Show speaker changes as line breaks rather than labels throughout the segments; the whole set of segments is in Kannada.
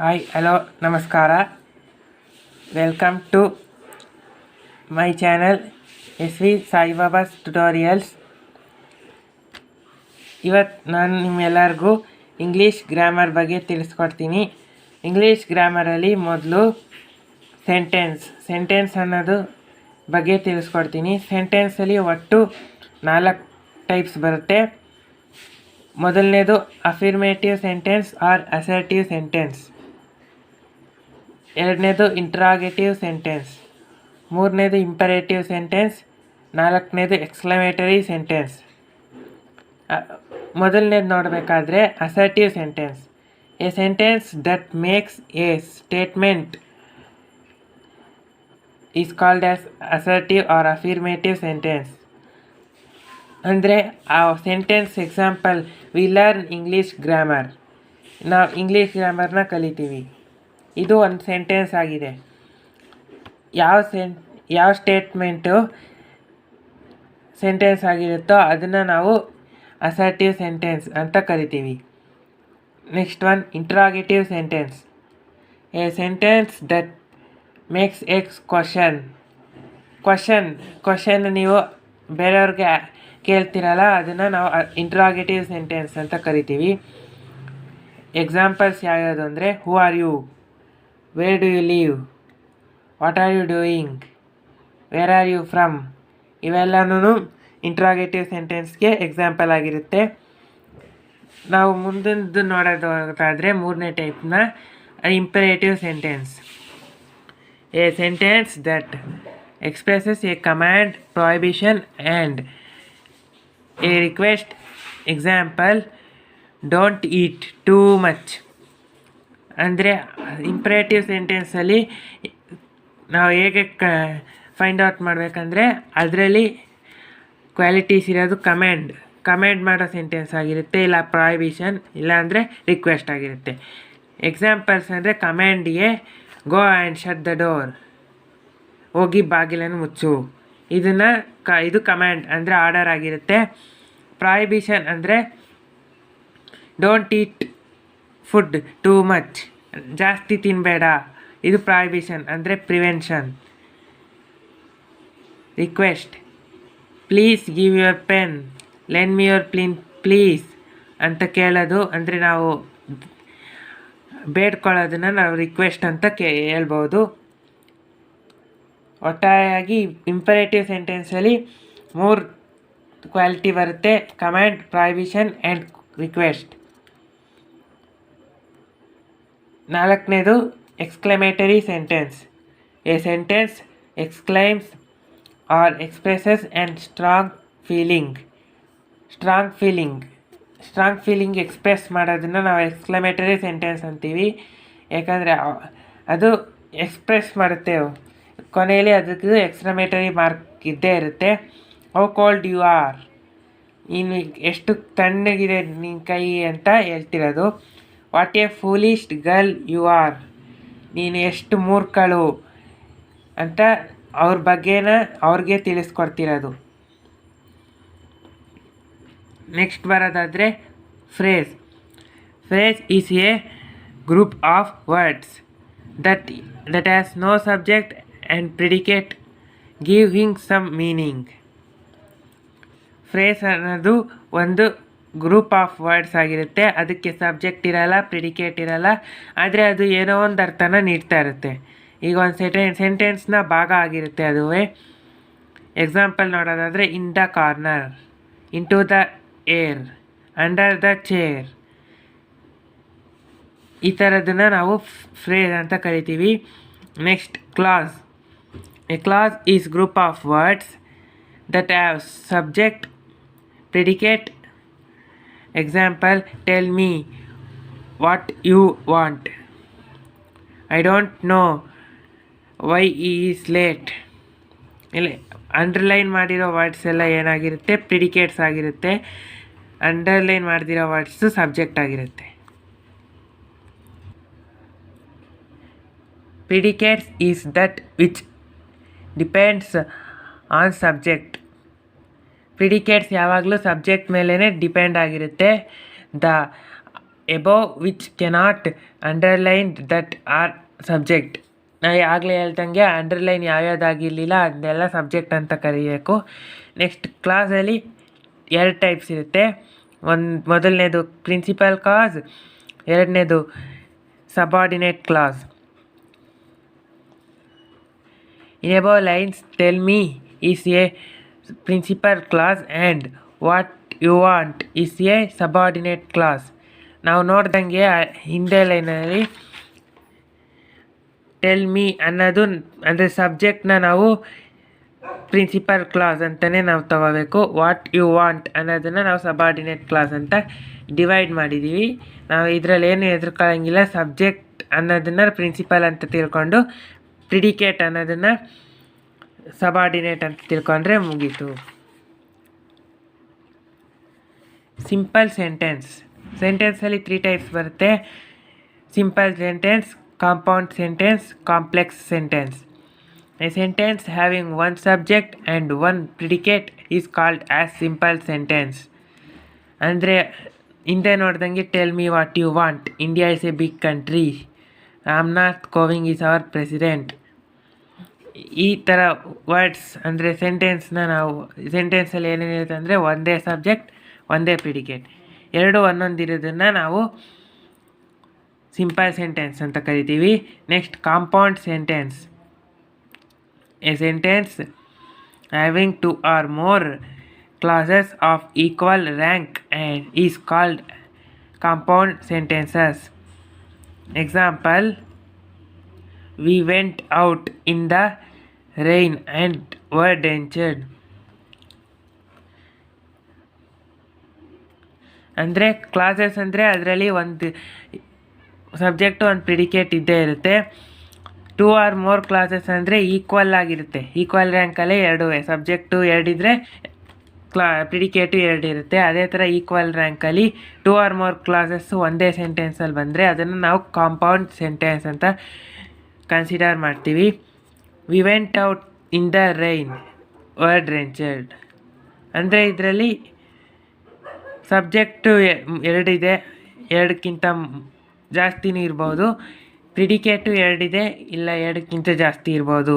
ಹಾಯ್ ಹಲೋ ನಮಸ್ಕಾರ. Welcome to my channel SV Saibaba's tutorials. ಇವತ್ತು ನಾನು ನಿಮ್ಮೆಲ್ಲರಿಗೂ ಇಂಗ್ಲೀಷ್ ಗ್ರಾಮರ್ ಬಗ್ಗೆ ತಿಳಿಸ್ಕೊಡ್ತೀನಿ. ಇಂಗ್ಲೀಷ್ ಗ್ರಾಮರಲ್ಲಿ ಮೊದಲು ಸೆಂಟೆನ್ಸ್ ಅನ್ನೋದು ಬಗ್ಗೆ ತಿಳಿಸ್ಕೊಡ್ತೀನಿ. ಸೆಂಟೆನ್ಸಲ್ಲಿ ಒಟ್ಟು 4 ಟೈಪ್ಸ್ ಬರುತ್ತೆ. ಮೊದಲನೇದು affirmative sentence or assertive sentence. ಎರಡನೇದು ಇಂಟ್ರಾಗೇಟಿವ್ ಸೆಂಟೆನ್ಸ್. ಮೂರನೇದು ಇಂಪರೇಟಿವ್ ಸೆಂಟೆನ್ಸ್. ನಾಲ್ಕನೇದು ಎಕ್ಸ್ಕ್ಲಮೇಟರಿ ಸೆಂಟೆನ್ಸ್. ಮೊದಲನೇದು ನೋಡಬೇಕಾದ್ರೆ assertive sentence. A sentence that makes a statement is called as assertive or affirmative sentence. ಅಂದರೆ ಆ sentence example we learn English grammar. ನಾವು ಇಂಗ್ಲೀಷ್ ಗ್ರಾಮರ್ನ ಕಲಿತೀವಿ. ಇದು ಒಂದು ಸೆಂಟೆನ್ಸ್ ಆಗಿದೆ. ಯಾವ ಸ್ಟೇಟ್ಮೆಂಟು ಸೆಂಟೆನ್ಸ್ ಆಗಿರುತ್ತೋ ಅದನ್ನು ನಾವು ಅಸರ್ಟಿವ್ ಸೆಂಟೆನ್ಸ್ ಅಂತ ಕರಿತೀವಿ. Next one interrogative sentence. A sentence that makes X question ನೀವು ಬೇರೆಯವ್ರಿಗೆ ಕೇಳ್ತಿರಲ್ಲ, ಅದನ್ನು ನಾವು ಇಂಟ್ರಾಗೇಟಿವ್ ಸೆಂಟೆನ್ಸ್ ಅಂತ ಕರಿತೀವಿ. ಎಕ್ಸಾಂಪಲ್ಸ್ ಯಾವ್ಯಾವುದು ಅಂದರೆ who are you, where do you live, what are you doing, where are you from, ಇವೆಲ್ಲನೂ ಇಂಟ್ರಾಗೇಟಿವ್ ಸೆಂಟೆನ್ಸ್ಗೆ ಎಕ್ಸಾಂಪಲ್ ಆಗಿರುತ್ತೆ. ನಾವು ಮುಂದಿನದು ನೋಡೋದಾದರೆ ಮೂರನೇ ಟೈಪ್ನ imperative sentence. A sentence that expresses a command, prohibition and a request. Example don't eat too much. ಅಂದರೆ ಇಂಪರೇಟಿವ್ ಸೆಂಟೆನ್ಸಲ್ಲಿ ನಾವು ಹೇಗೆ ಫೈಂಡ್ ಔಟ್ ಮಾಡಬೇಕಂದ್ರೆ ಅದರಲ್ಲಿ ಕ್ವಾಲಿಟೀಸ್ ಇರೋದು ಕಮ್ಯಾಂಡ್ ಮಾಡೋ ಸೆಂಟೆನ್ಸ್ ಆಗಿರುತ್ತೆ, ಇಲ್ಲ ಪ್ರೊಹಿಬಿಷನ್, ಇಲ್ಲಾಂದರೆ ರಿಕ್ವೆಸ್ಟ್ ಆಗಿರುತ್ತೆ. ಎಕ್ಸಾಂಪಲ್ಸ್ ಅಂದರೆ ಕಮ್ಯಾಂಡ್ಗೆ go and shut the door, ಹೋಗಿ ಬಾಗಿಲನ್ನು ಮುಚ್ಚು. ಇದು ಕಮ್ಯಾಂಡ್ ಅಂದರೆ ಆರ್ಡರ್ ಆಗಿರುತ್ತೆ. ಪ್ರೊಹಿಬಿಷನ್ ಅಂದರೆ don't eat food too much, ಜಾಸ್ತಿ ತಿನ್ನಬೇಡ, ಇದು ಪ್ರೊಹಿಬಿಷನ್ ಅಂದರೆ prevention. Request please give your pen, lend me your please ಅಂತ ಕೇಳೋದು, ಅಂದರೆ ನಾವು ಬೇಡ್ಕೊಳ್ಳೋದನ್ನು ನಾವು ರಿಕ್ವೆಸ್ಟ್ ಅಂತ ಹೇಳ್ಬೋದು. ಒಟ್ಟಾರೆಯಾಗಿ ಇಂಪರೇಟಿವ್ ಸೆಂಟೆನ್ಸಲ್ಲಿ 3 ಕ್ವಾಲಿಟಿ ಬರುತ್ತೆ: ಕಮ್ಯಾಂಡ್, ಪ್ರೊಹಿಬಿಷನ್ ಆ್ಯಂಡ್ ರಿಕ್ವೆಸ್ಟ್. ನಾಲ್ಕನೇದು exclamatory sentence. A sentence exclaims or expresses and strong feeling express ಮಾಡೋದನ್ನು ನಾವು ಎಕ್ಸ್ಕ್ಲಮೇಟರಿ ಸೆಂಟೆನ್ಸ್ ಅಂತೀವಿ. ಯಾಕಂದರೆ ಅದು ಎಕ್ಸ್ಪ್ರೆಸ್ ಮಾಡುತ್ತೆ, ಕೊನೆಯಲ್ಲಿ ಅದಕ್ಕೆ ಎಕ್ಸ್ಕ್ಲಮೇಟರಿ ಮಾರ್ಕ್ ಇದ್ದೇ ಇರುತ್ತೆ. ಹೌ ಕೋಲ್ಡ್ ಯು ಆರ್, ನೀನು ಎಷ್ಟು ತಣ್ಣಗಿದೆ ನಿನ್ನ ಕೈ ಅಂತ ಹೇಳ್ತಿರೋದು. What a foolish girl you are, ನೀನು ಎಷ್ಟು ಮೂರ್ಖಳು ಅಂತ ಅವ್ರ ಬಗ್ಗೆನ ಅವ್ರಿಗೆ ತಿಳಿಸ್ಕೊಡ್ತಿರೋದು. ನೆಕ್ಸ್ಟ್ ಬರೋದಾದರೆ phrase is a group of words that has no subject and predicate giving some meaning. Phrase ಅನ್ನೋದು ಒಂದು ಗ್ರೂಪ್ ಆಫ್ ವರ್ಡ್ಸ್ ಆಗಿರುತ್ತೆ. ಅದಕ್ಕೆ ಸಬ್ಜೆಕ್ಟ್ ಇರಲ್ಲ, ಪ್ರಿಡಿಕೇಟ್ ಇರಲ್ಲ, ಆದರೆ ಅದು ಏನೋ ಒಂದು ಅರ್ಥನ ನೀಡ್ತಾ ಇರುತ್ತೆ. ಈಗ ಒಂದು ಸೆಂಟೆನ್ಸ್ನ ಭಾಗ ಆಗಿರುತ್ತೆ ಅದುವೇ. ಎಕ್ಸಾಂಪಲ್ ನೋಡೋದಾದರೆ in the corner, into the air, under the chair, ಈ ಥರದನ್ನು ನಾವು ಫ್ರೇಸ್ ಅಂತ ಕರಿತೀವಿ. Next class. A class is group of words that have subject, predicate. Example, tell me what you want, I don't know why he is late. ಇಲ್ಲಿ ಅಂಡರ್ಲೈನ್ ಮಾಡಿರೋ ವರ್ಡ್ಸ್ ಎಲ್ಲ ಏನಾಗಿರುತ್ತೆ, ಪ್ರಿಡಿಕೇಟ್ಸ್ ಆಗಿರುತ್ತೆ. ಅಂಡರ್ಲೈನ್ ಮಾಡ್ದಿರೋ ವರ್ಡ್ಸು ಸಬ್ಜೆಕ್ಟ್ ಆಗಿರುತ್ತೆ. Predicates is that which depends on subject. Predicates ಯಾವಾಗಲೂ ಸಬ್ಜೆಕ್ಟ್ ಮೇಲೇ ಡಿಪೆಂಡ್ ಆಗಿರುತ್ತೆ. Above which cannot underline that are subject. ನಾವು ಆಗಲೇ ಹೇಳ್ದಂಗೆ ಅಂಡರ್ಲೈನ್ ಯಾವ್ಯಾವುದಾಗಿರಲಿಲ್ಲ ಅದನ್ನೆಲ್ಲ ಸಬ್ಜೆಕ್ಟ್ ಅಂತ ಕರೀಬೇಕು. ನೆಕ್ಸ್ಟ್ ಕ್ಲಾಸಲ್ಲಿ 2 ಟೈಪ್ಸ್ ಇರುತ್ತೆ. ಮೊದಲನೇದು ಪ್ರಿನ್ಸಿಪಲ್ ಕ್ಲಾಸ್, ಎರಡನೇದು subordinate class. In above lines, tell me is a principal class and what you want is a subordinate class. ನಾವು ನೋಡ್ದಂಗೆ ಹಿಂದೆ ಲೈನಲ್ಲಿ ಟೆಲ್ ಮೀ ಅನ್ನೋದು ಅಂದರೆ ಸಬ್ಜೆಕ್ಟ್ನ ನಾವು ಪ್ರಿನ್ಸಿಪಲ್ ಕ್ಲಾಸ್ ಅಂತಲೇ ನಾವು ತಗೋಬೇಕು. ವಾಟ್ ಯು ವಾಂಟ್ ಅನ್ನೋದನ್ನು ನಾವು ಸಬಾರ್ಡಿನೇಟ್ ಕ್ಲಾಸ್ ಅಂತ ಡಿವೈಡ್ ಮಾಡಿದ್ದೀವಿ. ನಾವು ಇದರಲ್ಲಿ ಏನು ಹೆದರ್ಕೊಳ್ಳೋಂಗಿಲ್ಲ. ಸಬ್ಜೆಕ್ಟ್ ಅನ್ನೋದನ್ನು ಪ್ರಿನ್ಸಿಪಲ್ ಅಂತ ತಿಳ್ಕೊಂಡು ಪ್ರಿಡಿಕೇಟ್ ಅನ್ನೋದನ್ನು ಸಬಾರ್ಡಿನೇಟ್ ಅಂತ ತಿಳ್ಕೊಂಡ್ರೆ ಮುಗೀತು. ಸಿಂಪಲ್ ಸೆಂಟೆನ್ಸಲ್ಲಿ 3 ಟೈಪ್ಸ್ ಬರುತ್ತೆ. Simple sentence, compound sentence, complex sentence. A sentence having 1 subject and 1 predicate is called as simple sentence. ಅಂದರೆ ಹಿಂದೆ ನೋಡ್ದಂಗೆ tell me what you want, India is a big country, Ramnath Kovind is our president. ಈ ಥರ ವರ್ಡ್ಸ್ ಅಂದರೆ ಸೆಂಟೆನ್ಸಲ್ಲಿ ಏನೇನಿರುತ್ತೆ ಅಂದರೆ ಒಂದೇ ಸಬ್ಜೆಕ್ಟ್ ಒಂದೇ ಪ್ರಿಡಿಕೇಟ್, ಎರಡು ಒಂದೊಂದಿರೋದನ್ನು ನಾವು ಸಿಂಪಲ್ ಸೆಂಟೆನ್ಸ್ ಅಂತ ಕರಿತೀವಿ. Next compound sentence. A sentence having 2 or more classes of equal rank and is called compound sentences. Example, we went out in the rain and were drenched. ಅಂದರೆ ಕ್ಲಾಸಸ್ ಅಂದರೆ ಅದರಲ್ಲಿ ಒಂದು ಸಬ್ಜೆಕ್ಟು ಒಂದು ಪ್ರಿಡಿಕೇಟ್ ಇದ್ದೇ ಇರುತ್ತೆ. 2 or more ಕ್ಲಾಸಸ್ ಅಂದರೆ ಈಕ್ವಲ್ ಆಗಿರುತ್ತೆ. ಈಕ್ವಲ್ ರ್ಯಾಂಕಲ್ಲೇ 2 ಸಬ್ಜೆಕ್ಟು 2 ಇದ್ದರೆ ಪ್ರಿಡಿಕೇಟು 2 ಇರುತ್ತೆ. ಅದೇ ಥರ ಈಕ್ವಲ್ ರ್ಯಾಂಕಲ್ಲಿ 2 or more ಕ್ಲಾಸಸ್ಸು ಒಂದೇ ಸೆಂಟೆನ್ಸಲ್ಲಿ ಬಂದರೆ ಅದನ್ನು ನಾವು ಕಾಂಪೌಂಡ್ ಸೆಂಟೆನ್ಸ್ ಅಂತ ಕನ್ಸಿಡರ್ ಮಾಡ್ತೀವಿ. We went out in the rain were drenched ಅಂದರೆ ಇದರಲ್ಲಿ ಸಬ್ಜೆಕ್ಟು 2 ಇದೆ, 2ಕ್ಕಿಂತ ಜಾಸ್ತಿನೂ ಇರ್ಬೋದು. ಪ್ರಿಡಿಕೇಟು 2 ಇದೆ, ಇಲ್ಲ 2ಕ್ಕಿಂತ ಜಾಸ್ತಿ ಇರ್ಬೋದು.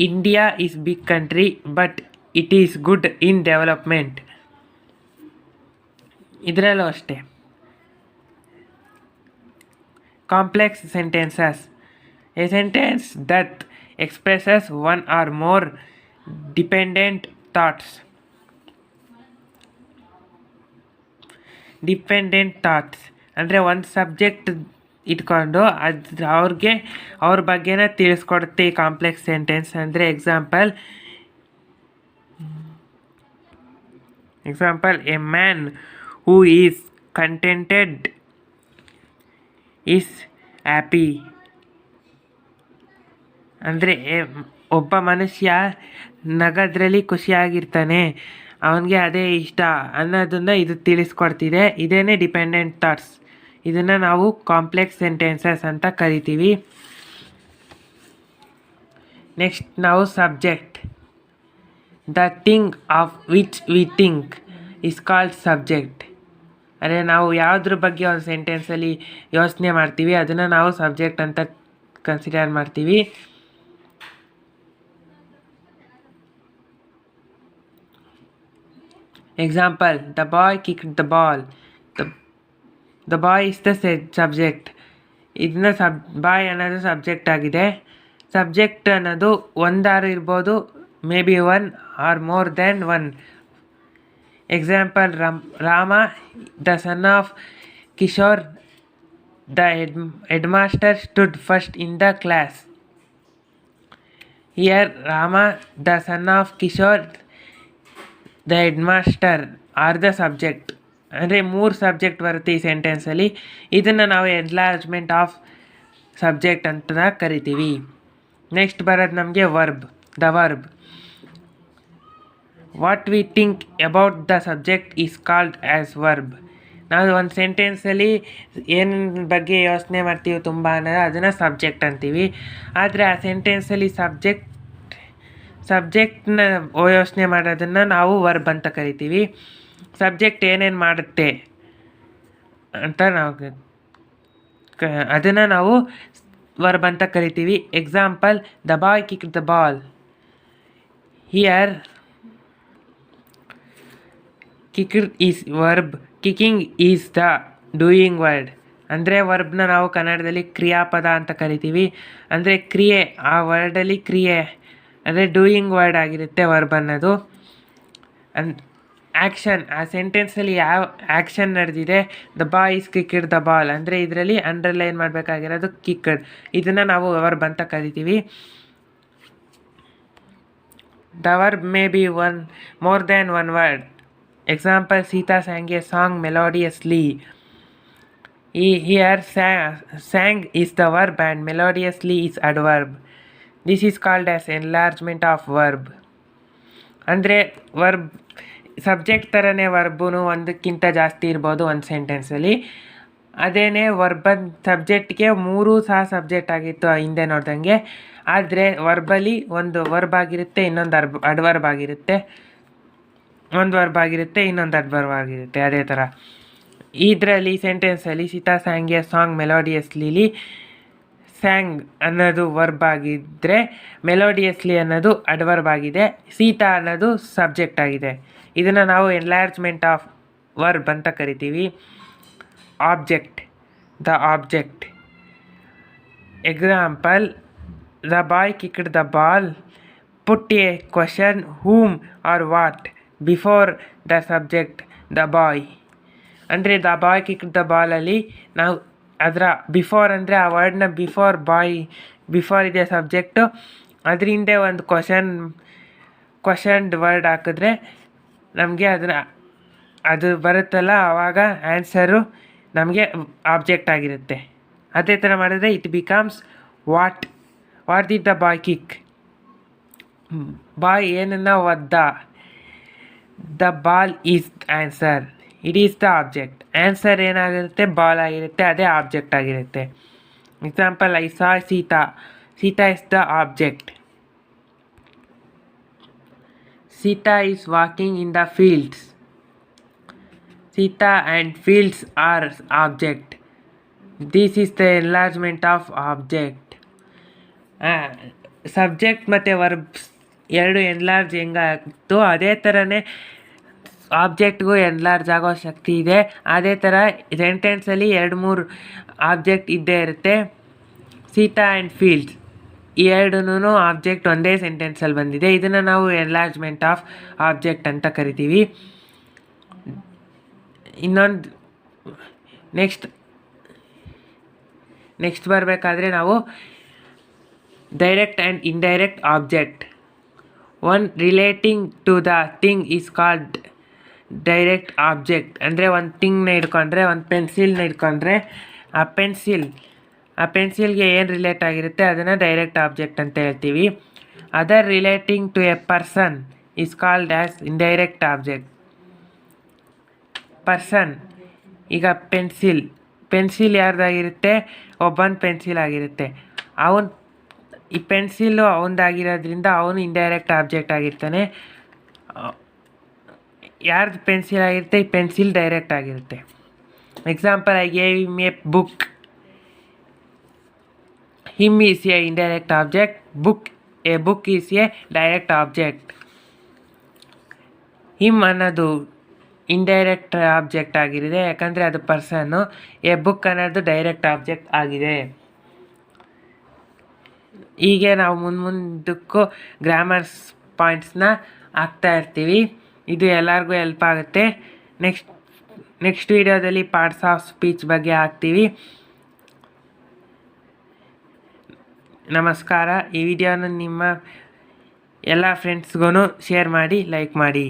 India is big country but it is good in development. ಇದರಲ್ಲೂ ಅಷ್ಟೇ. Complex sentences. A sentence that expresses 1 or more dependent thoughts. ಅಂದರೆ ಒಂದು ಸಬ್ಜೆಕ್ಟ್ ಇಟ್ಕೊಂಡು ಅವ್ರ ಬಗ್ಗೆನ ತಿಳಿಸ್ಕೊಡುತ್ತೆ ಈ ಕಾಂಪ್ಲೆಕ್ಸ್ ಸೆಂಟೆನ್ಸ್. ಅಂದರೆ example, A man who is contented is happy. ಅಂದರೆ ಒಬ್ಬ ಮನುಷ್ಯ ನಗೋದ್ರಲ್ಲಿ ಖುಷಿಯಾಗಿರ್ತಾನೆ, ಅವನಿಗೆ ಅದೇ ಇಷ್ಟ ಅನ್ನೋದನ್ನು ಇದು ತಿಳಿಸ್ಕೊಡ್ತಿದೆ. ಇದೇನೇ ಡಿಪೆಂಡೆಂಟ್ ಥಾಟ್ಸ್. ಇದನ್ನು ನಾವು ಕಾಂಪ್ಲೆಕ್ಸ್ ಸೆಂಟೆನ್ಸಸ್ ಅಂತ ಕರಿತೀವಿ. ನೆಕ್ಸ್ಟ್ ನಾವು subject. The thing of which we think is called subject. ಅಂದರೆ ನಾವು ಯಾವುದ್ರ ಬಗ್ಗೆ ಒಂದು ಸೆಂಟೆನ್ಸಲ್ಲಿ ಯೋಚನೆ ಮಾಡ್ತೀವಿ ಅದನ್ನು ನಾವು ಸಬ್ಜೆಕ್ಟ್ ಅಂತ ಕನ್ಸಿಡರ್ ಮಾಡ್ತೀವಿ. Example, the boy kicked the ball. The boy is the subject. ಇದನ್ನ ಬಾಯ್ ಅನ್ನೋದು ಸಬ್ಜೆಕ್ಟ್ ಆಗಿದೆ. ಸಬ್ಜೆಕ್ಟ್ ಅನ್ನೋದು ಒಂದಾರು ಇರ್ಬೋದು, may be 1 or more than 1. Example, Rama, the son of Kishore, the headmaster, stood first in the class. Here, Rama, the son of Kishore, the headmaster are the subject. ಅಂದರೆ 3 ಸಬ್ಜೆಕ್ಟ್ ಬರುತ್ತೆ ಈ ಸೆಂಟೆನ್ಸಲ್ಲಿ. ಇದನ್ನು ನಾವು ಎನ್ಲಾರ್ಜ್ಮೆಂಟ್ ಆಫ್ ಸಬ್ಜೆಕ್ಟ್ ಅಂತ ಕರಿತೀವಿ. ನೆಕ್ಸ್ಟ್ ಬರೋದು ನಮಗೆ the verb. What we think about the subject is called as verb. ನಾವು ಒಂದು ಸೆಂಟೆನ್ಸಲ್ಲಿ ಏನ ಬಗ್ಗೆ ಯೋಚನೆ ಮಾಡ್ತೀವಿ ತುಂಬ ಅನ್ನೋದು ಅದನ್ನು ಸಬ್ಜೆಕ್ಟ್ ಅಂತೀವಿ. ಆದರೆ ಆ ಸೆಂಟೆನ್ಸಲ್ಲಿ ಸಬ್ಜೆಕ್ಟ್ನ ಯೋಚನೆ ಮಾಡೋದನ್ನು ನಾವು ವರ್ಬ್ ಅಂತ ಕರಿತೀವಿ. ಸಬ್ಜೆಕ್ಟ್ ಏನೇನು ಮಾಡುತ್ತೆ ಅಂತ ನಾವು ಅದನ್ನು ನಾವು ವರ್ಬ್ ಅಂತ ಕರಿತೀವಿ. Example, the boy kick the ball. Here kicked is verb, kicking is the doing word. ಅಂದರೆ ವರ್ಬ್ನ ನಾವು ಕನ್ನಡದಲ್ಲಿ ಕ್ರಿಯಾಪದ ಅಂತ ಕರಿತೀವಿ. ಅಂದರೆ ಕ್ರಿಯೆ, ಆ ವರ್ಡಲ್ಲಿ ಕ್ರಿಯೆ ಅಂದರೆ ಡೂಯಿಂಗ್ ವರ್ಡ್ ಆಗಿರುತ್ತೆ ವರ್ಬ್ ಅನ್ನೋದು. ಆ್ಯಕ್ಷನ್, ಆ ಸೆಂಟೆನ್ಸಲ್ಲಿ ಯಾವ ಆ್ಯಕ್ಷನ್ ನಡೆದಿದೆ, the boy is kicked the ball ಅಂದರೆ ಇದರಲ್ಲಿ ಅಂಡರ್ಲೈನ್ ಮಾಡಬೇಕಾಗಿರೋದು ಕಿಕ್ಡ್. ಇದನ್ನು ನಾವು ವರ್ಬ್ ಅಂತ ಕರಿತೀವಿ. The verb may be more than one word. Example, Sita sang a song melodiously. Here sang is the verb and melodiously is adverb. This is called as enlargement of verb. ಅಂದರೆ ವರ್ಬ್ ಸಬ್ಜೆಕ್ಟ್ ಥರನೇ ವರ್ಬೂ ಒಂದಕ್ಕಿಂತ ಜಾಸ್ತಿ ಇರ್ಬೋದು ಒಂದು ಸೆಂಟೆನ್ಸಲ್ಲಿ. ಅದೇನೇ ವರ್ಬನ್ ಸಬ್ಜೆಕ್ಟ್ಗೆ 3 ಸಹ ಸಬ್ಜೆಕ್ಟ್ ಆಗಿತ್ತು ಹಿಂದೆ ನೋಡ್ದಂಗೆ. ಆದರೆ ವರ್ಬಲ್ಲಿ ಒಂದು ವರ್ಬ್ ಆಗಿರುತ್ತೆ, ಇನ್ನೊಂದು ಅಡ್ವರ್ಬ್ ಆಗಿರುತ್ತೆ, ಒಂದು ವರ್ಬ್ ಆಗಿರುತ್ತೆ, ಇನ್ನೊಂದು ಅಡ್ವರ್ಬ್ ಆಗಿರುತ್ತೆ. ಅದೇ ಥರ ಇದರಲ್ಲಿ ಸೆಂಟೆನ್ಸಲ್ಲಿ ಸೀತಾ ಸ್ಯಾಂಗ್ ಎ ಸಾಂಗ್ ಮೆಲೋಡಿಯಸ್ಲಿ, ಸ್ಯಾಂಗ್ ಅನ್ನೋದು ವರ್ಬ್ ಆಗಿದ್ದರೆ ಮೆಲೋಡಿಯಸ್ಲಿ ಅನ್ನೋದು ಅಡ್ವರ್ಬ್ ಆಗಿದೆ, ಸೀತಾ ಅನ್ನೋದು ಸಬ್ಜೆಕ್ಟ್ ಆಗಿದೆ. ಇದನ್ನು ನಾವು ಎನ್ಲಾರ್ಜ್ಮೆಂಟ್ ಆಫ್ ವರ್ಬ್ ಅಂತ ಕರಿತೀವಿ. Object, the object. Example, the boy kicked the ball, put a question whom or what before the subject the boy. ಅಂದರೆ ದ ಬಾಯ್ ಕಿಕ್ಡ್ ದ ಬಾಲಲ್ಲಿ ನಾವು ಅದರ ಬಿಫೋರ್ ಅಂದರೆ ಆ ವರ್ಡ್ನ ಬಿಫೋರ್ ಇದೆ ಸಬ್ಜೆಕ್ಟು, ಅದ್ರ ಹಿಂದೆ ಒಂದು ಕ್ವಶನ್ಡ್ ವರ್ಡ್ ಹಾಕಿದ್ರೆ ನಮಗೆ ಅದು ಬರುತ್ತಲ್ಲ, ಆವಾಗ ಆನ್ಸರು ನಮಗೆ ಆಬ್ಜೆಕ್ಟ್ ಆಗಿರುತ್ತೆ. ಅದೇ ಥರ ಮಾಡಿದ್ರೆ it becomes what did the boy kick. Boy ಏನನ್ನ ಒದ್ದ. The ball is answer, it is the object. Answer ಏನಾಗಿರುತ್ತೆ, ಬಾಲ್ ಆಗಿರುತ್ತೆ, ಅದೇ ಆಬ್ಜೆಕ್ಟ್ ಆಗಿರುತ್ತೆ. Example, I saw Sita, Sita is the object. Sita is walking in the fields. Sita and fields are object. This is the enlargement of object. Subject ಮತ್ತು ವರ್ಬ್ಸ್ ಎರಡು ಎನ್ಲಾರ್ಜ್ ಹೆಂಗಾಗ್ತು ಅದೇ ಥರನೇ ಆಬ್ಜೆಕ್ಟ್ಗೂ ಎನ್ಲಾರ್ಜ್ ಆಗೋ ಶಕ್ತಿ ಇದೆ. ಅದೇ ಥರ ಸೆಂಟೆನ್ಸಲ್ಲಿ 2-3 ಆಬ್ಜೆಕ್ಟ್ ಇದ್ದೇ ಇರುತ್ತೆ. ಸೀತಾ ಆ್ಯಂಡ್ ಫೀಲ್ಡ್ಸ್ ಈ ಎರಡೂ ಆಬ್ಜೆಕ್ಟ್ ಒಂದೇ ಸೆಂಟೆನ್ಸಲ್ಲಿ ಬಂದಿದೆ. ಇದನ್ನು ನಾವು ಎನ್ಲಾರ್ಜ್ಮೆಂಟ್ ಆಫ್ ಆಬ್ಜೆಕ್ಟ್ ಅಂತ ಕರಿತೀವಿ. ಇನ್ನೊಂದು ನೆಕ್ಸ್ಟ್ ಬರಬೇಕಾದ್ರೆ ನಾವು direct and indirect object. One relating to the thing is called direct object. ಅಂದರೆ ಒಂದು ಥಿಂಗ್ನ ಇಟ್ಕೊಂಡ್ರೆ, ಒಂದು ಪೆನ್ಸಿಲ್ನ ಇಟ್ಕೊಂಡ್ರೆ ಆ ಪೆನ್ಸಿಲ್ಗೆ ಏನು ರಿಲೇಟ್ ಆಗಿರುತ್ತೆ ಅದನ್ನು ಡೈರೆಕ್ಟ್ ಆಬ್ಜೆಕ್ಟ್ ಅಂತ ಹೇಳ್ತೀವಿ. Other relating to a person is called as indirect object. Person, ಈಗ ಪೆನ್ಸಿಲ್ ಯಾರ್ದಾಗಿರುತ್ತೆ, ಒಬ್ಬನ ಪೆನ್ಸಿಲ್ ಆಗಿರುತ್ತೆ. ಈ ಪೆನ್ಸಿಲ್ಲು ಅವನದಾಗಿರೋದ್ರಿಂದ ಅವನು ಇಂಡೈರೆಕ್ಟ್ ಆಬ್ಜೆಕ್ಟ್ ಆಗಿರ್ತಾನೆ. ಯಾರ್ದು ಪೆನ್ಸಿಲ್ ಆಗಿರುತ್ತೆ, ಈ ಪೆನ್ಸಿಲ್ ಡೈರೆಕ್ಟ್ ಆಗಿರುತ್ತೆ. Example, I gave him A book. Him is A indirect object, A book is A direct object. Him ಅನ್ನೋದು ಇಂಡೈರೆಕ್ಟ್ ಆಬ್ಜೆಕ್ಟ್ ಆಗಿದೆ, ಯಾಕಂದರೆ ಅದು ಪರ್ಸನ್ನು. ಎ ಬುಕ್ ಅನ್ನೋದು ಡೈರೆಕ್ಟ್ ಆಬ್ಜೆಕ್ಟ್ ಆಗಿದೆ. ಹೀಗೆ ನಾವು ಮುಂದಕ್ಕೂ ಗ್ರಾಮರ್ಸ್ ಪಾಯಿಂಟ್ಸ್ನ ಹಾಕ್ತಾ ಇರ್ತೀವಿ. ಇದು ಎಲ್ಲರಿಗೂ ಹೆಲ್ಪ್ ಆಗುತ್ತೆ. ನೆಕ್ಸ್ಟ್ ವಿಡಿಯೋದಲ್ಲಿ ಪಾರ್ಟ್ಸ್ ಆಫ್ ಸ್ಪೀಚ್ ಬಗ್ಗೆ ಹಾಕ್ತೀವಿ. ನಮಸ್ಕಾರ. ಈ ವಿಡಿಯೋನ ನಿಮ್ಮ ಎಲ್ಲ ಫ್ರೆಂಡ್ಸ್ಗೂ ಶೇರ್ ಮಾಡಿ, ಲೈಕ್ ಮಾಡಿ.